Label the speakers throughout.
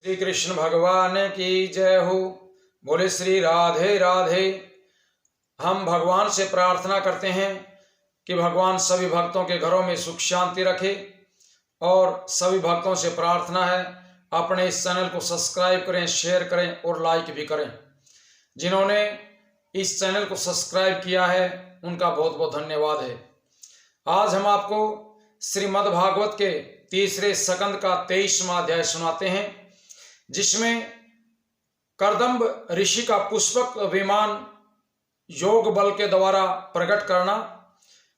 Speaker 1: श्री कृष्ण भगवान की जय हो। बोले श्री राधे राधे। हम भगवान से प्रार्थना करते हैं कि भगवान सभी भक्तों के घरों में सुख शांति रखे, और सभी भक्तों से प्रार्थना है अपने इस चैनल को सब्सक्राइब करें, शेयर करें और लाइक भी करें। जिन्होंने इस चैनल को सब्सक्राइब किया है उनका बहुत बहुत धन्यवाद है। आज हम आपको श्रीमद् भागवत के तीसरे स्कंद का 23वां अध्याय सुनाते हैं, जिसमें कर्दम्ब ऋषि का पुष्पक विमान योग बल के द्वारा प्रकट करना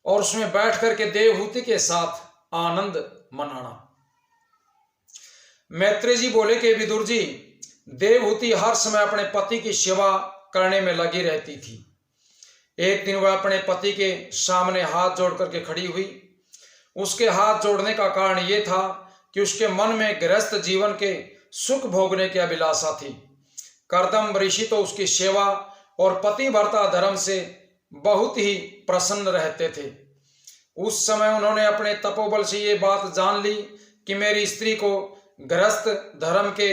Speaker 1: और उसमें बैठ करके देवहूति के साथ आनंद मनाना। मैत्रेय जी बोले कि विदुर जी, देवहूति हर समय अपने पति की सेवा करने में लगी रहती थी। एक दिन वह अपने पति के सामने हाथ जोड़ करके खड़ी हुई। उसके हाथ जोड़ने का कारण यह था कि उसके मन में गृहस्थ जीवन के सुख भोगने की अभिलाषा थी। कर्दम्ब ऋषि तो उसकी सेवा और पतिव्रता धर्म से बहुत ही प्रसन्न रहते थे। उस समय उन्होंने अपने तपोबल से ये बात जान ली कि मेरी स्त्री को गृहस्थ धर्म के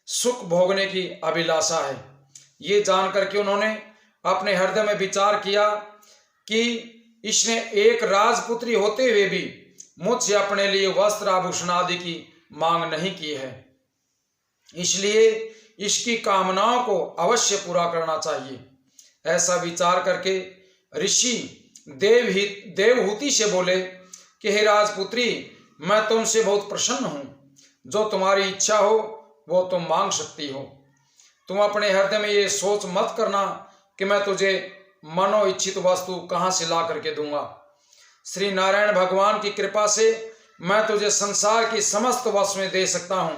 Speaker 1: सुख भोगने की अभिलाषा है। ये जानकर के उन्होंने अपने हृदय में विचार किया कि इसने एक राजपुत्री होते हुए भी मुझसे अपने लिए वस्त्र आभूषण आदि की मांग नहीं की है, इसलिए इसकी कामनाओं को अवश्य पूरा करना चाहिए। ऐसा विचार करके ऋषि देवहूति से बोले कि हे राजपुत्री, मैं तुमसे बहुत प्रसन्न हूं। जो तुम्हारी इच्छा हो वो तुम मांग सकती हो। तुम अपने हृदय में ये सोच मत करना कि मैं तुझे मनो इच्छित वस्तु कहां से ला करके दूंगा। श्री नारायण भगवान की कृपा से मैं तुझे संसार की समस्त वस्तुएं दे सकता हूं।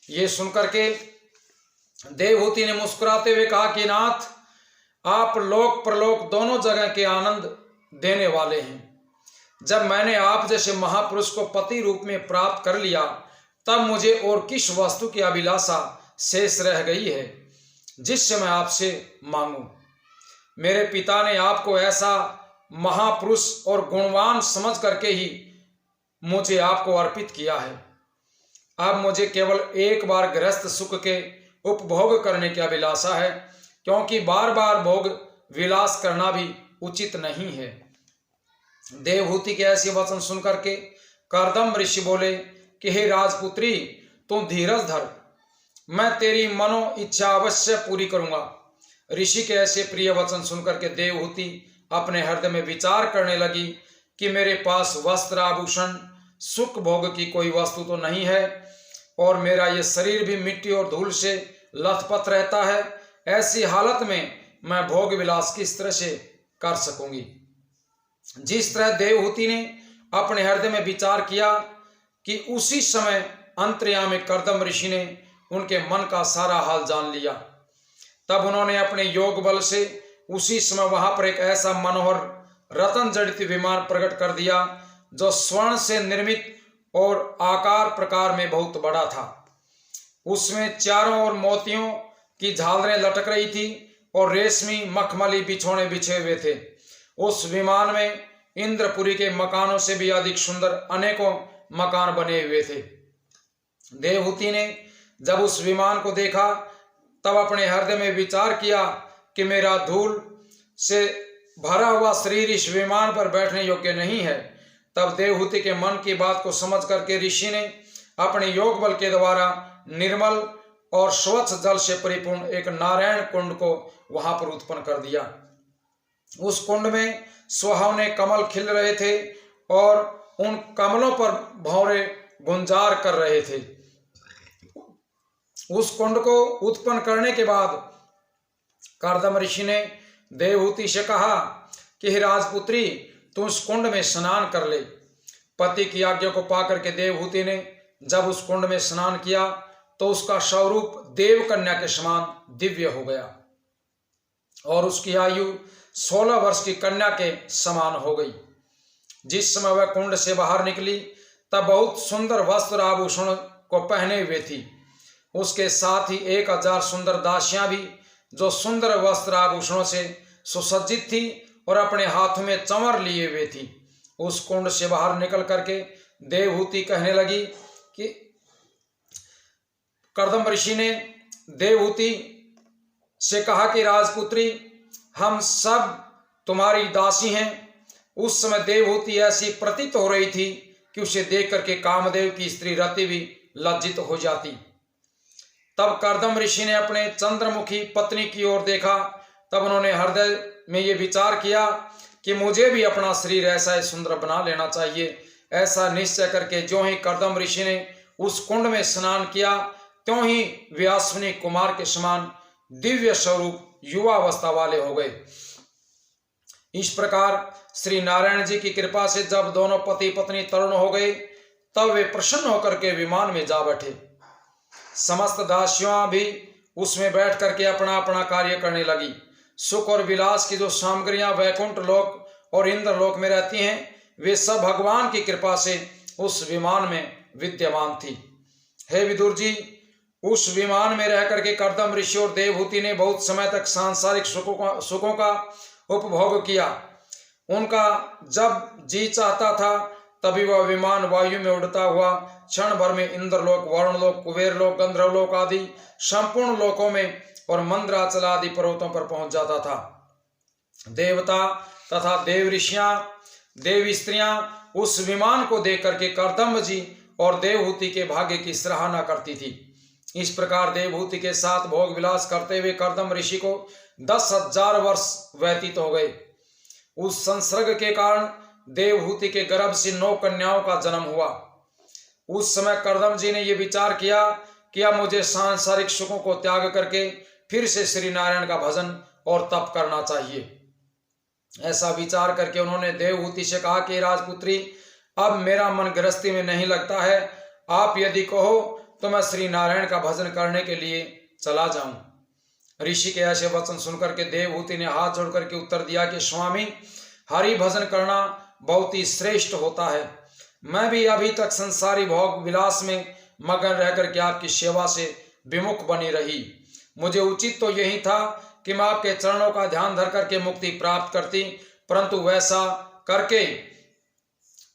Speaker 1: ये सुनकर के देवहूति ने मुस्कुराते हुए कहा कि नाथ, आप लोक परलोक दोनों जगह के आनंद देने वाले हैं। जब मैंने आप जैसे महापुरुष को पति रूप में प्राप्त कर लिया, तब मुझे और किस वस्तु की अभिलाषा शेष रह गई है जिससे मैं आपसे मांगूं। मेरे पिता ने आपको ऐसा महापुरुष और गुणवान समझ करके ही मुझे आपको अर्पित किया है। अब मुझे केवल एक बार गृहस्थ सुख के उपभोग करने की अभिलाषा है, क्योंकि बार बार भोग विलास करना भी उचित नहीं है। देवहूति के ऐसे वचन सुनकर के कर्दम्ब ऋषि बोले कि हे राजपुत्री, तुम धीरज धर, मैं तेरी मनो इच्छा अवश्य पूरी करूंगा। ऋषि के ऐसे प्रिय वचन सुनकर के देवहूति अपने हृदय में विचार करने लगी कि मेरे पास वस्त्र आभूषण सुख भोग की कोई वस्तु तो नहीं है, और मेरा ये शरीर भी मिट्टी और धूल से लथपथ रहता है। ऐसी हालत में मैं भोग विलास किस तरह से कर सकूंगी। जिस तरह देवहूति ने अपने हृदय में विचार किया कि उसी समय अंतर्यामी कर्दम्ब ऋषि ने उनके मन का सारा हाल जान लिया। तब उन्होंने अपने योग बल से उसी समय वहां पर एक ऐसा मनोहर रतन जड़ित विमान प्रकट कर दिया, जो स्वर्ण से निर्मित और आकार प्रकार में बहुत बड़ा था। उसमें चारों ओर मोतियों की झालरें लटक रही थी और रेशमी मखमली बिछोने बिछे हुए थे। उस विमान में इंद्रपुरी के मकानों से भी अधिक सुंदर अनेकों मकान बने हुए थे। देवहूति ने जब उस विमान को देखा, तब अपने हृदय में विचार किया कि मेरा धूल से भरा हुआ शरीर इस विमान पर बैठने योग्य नहीं है। तब देवहूति के मन की बात को समझ करके ऋषि ने अपने योग बल के द्वारा निर्मल और स्वच्छ जल से परिपूर्ण एक नारायण कुंड को वहां पर उत्पन्न कर दिया। उस कुंड में सुहावने कमल खिल रहे थे और उन कमलों पर भंवरे गुंजार कर रहे थे। उस कुंड को उत्पन्न करने के बाद कर्दम्ब ऋषि ने देवहूति से कहा कि हे राजपुत्री, तू उस कुंड में स्नान कर ले। पति की आज्ञा को पाकर के देवहूति ने जब उस कुंड में स्नान किया तो उसका स्वरूप देव कन्या के समान दिव्य हो गया और उसकी आयु 16 वर्ष की कन्या के समान हो गई। जिस समय वह कुंड से बाहर निकली, तब बहुत सुंदर वस्त्र आभूषण को पहने हुए थी। उसके साथ ही 1000 सुंदर दासियां भी, जो सुंदर वस्त्र आभूषणों से सुसज्जित थी और अपने हाथों में चंवर लिए हुए थी, उस कुंड से बाहर निकल करके देवहूति कहने लगी कि कर्दम ऋषि ने देवहूति से कहा कि राजपुत्री, हम सब तुम्हारी दासी हैं। उस समय देवहूति ऐसी प्रतीत हो रही थी कि उसे देख करके कामदेव की स्त्री रति भी लज्जित हो जाती। तब कर्दम ऋषि ने अपने चंद्रमुखी पत्नी की ओर देखा। तब उन्होंने हृदय में ये विचार किया कि मुझे भी अपना शरीर ऐसा ही सुंदर बना लेना चाहिए। ऐसा निश्चय करके ज्यों ही कर्दम ऋषि ने उस कुंड में स्नान किया, त्यों ही वे अश्विनी कुमार के समान दिव्य स्वरूप युवावस्था वाले हो गए। इस प्रकार श्री नारायण जी की कृपा से जब दोनों पति पत्नी तरुण हो गए, तब वे प्रसन्न होकर के विमान में जा बैठे। समस्त दासियां भी उसमें बैठ करके अपना अपना कार्य करने लगी। सुख और विलास की जो सामग्रियां वैकुंठ लोक और इंद्र लोक में रहती हैं, वे सब भगवान की कृपा से उस विमान में विद्यमान थी। हे विदुर जी, उस विमान में रह करके कर्दम ऋषि और देवहूति ने बहुत समय तक सांसारिक सुखों का उपभोग किया। उनका जब जी चाहता था तभी वह विमान वायु में उड़ता हुआ क्षण भर में इंद्रलोक, वरुणलोक, कुबेरलोक, गंधर्वलोक आदि संपूर्ण लोकों में और मंद्राचल आदि पर्वतों पर पहुंच जाता था। देवता तथा देव ऋषियां, देव स्त्रियां उस विमान को देख करके कर्दम जी और देवहूति के भाग्य की सराहना करती थी। इस प्रकार देवहूति के साथ भोग विलास करते हुए कर्दम ऋषि को 10,000 वर्ष व्यतीत हो गए। उस संसर्ग के कारण देवहूति के गर्भ से 9 कन्याओं का जन्म हुआ। उस समय कर्दम जी ने यह विचार किया कि अब मुझे सांसारिक सुखों को त्याग करके फिर से श्री नारायण का भजन और तप करना चाहिए। ऐसा विचार करके उन्होंने देवहूति से कहा कि राजपुत्री, अब मेरा मन गृहस्थी में नहीं लगता है। आप यदि कहो तो मैं श्री नारायण का भजन करने के लिए चला जाऊं। ऋषि के ऐसे वचन सुनकर के देवहूति ने हाथ जोड़ करके उत्तर दिया कि स्वामी, हरि भजन करना बहुत ही श्रेष्ठ होता है। मैं भी अभी तक संसारी भोग विलास में मगन रह करके आपकी सेवा से विमुख बनी रही। मुझे उचित तो यही था कि मैं आपके चरणों का ध्यान धर करके मुक्ति प्राप्त करती, परंतु वैसा करके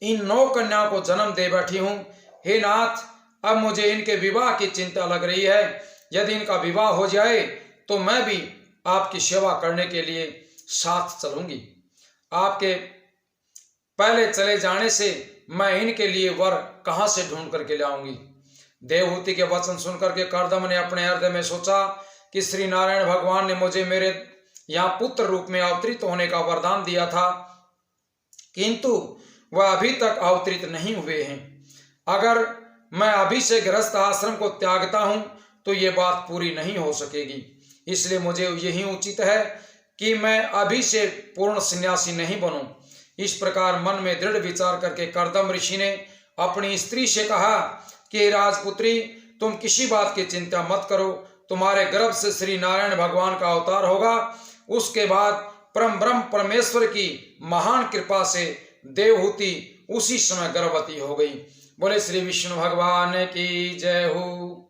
Speaker 1: इन 9 कन्याओं को जन्म दे बैठी हूं। हे नाथ, अब मुझे इनके विवाह की चिंता लग रही है। यदि इनका विवाह हो जाए तो मैं भी आपकी सेवा करने के लिए साथ चलूंगी। आपके पहले चले जाने से मैं इनके लिए वर कहां से ढूंढ करके लाऊंगी। देवहूति के वचन सुनकर के कर्दम ने अपने हृदय में सोचा कि श्री नारायण भगवान ने मुझे मेरे यहाँ पुत्र रूप में अवतरित होने का वरदान दिया था, किंतु वह अभी तक अवतरित नहीं हुए हैं। अगर मैं अभी से गृहस्थ आश्रम को त्यागता हूं तो ये बात पूरी नहीं हो सकेगी। इसलिए मुझे यही उचित है कि मैं अभी से पूर्ण सन्यासी नहीं बनूं। इस प्रकार मन में दृढ़ विचार करके कर्दम ऋषि ने अपनी स्त्री से कहा कि राजपुत्री, तुम किसी बात की चिंता मत करो। तुम्हारे गर्भ से श्री नारायण भगवान का अवतार होगा। उसके बाद परम ब्रह्म परमेश्वर की महान कृपा से देवहूति उसी समय गर्भवती हो गई। बोले श्री विष्णु भगवान की जय हो।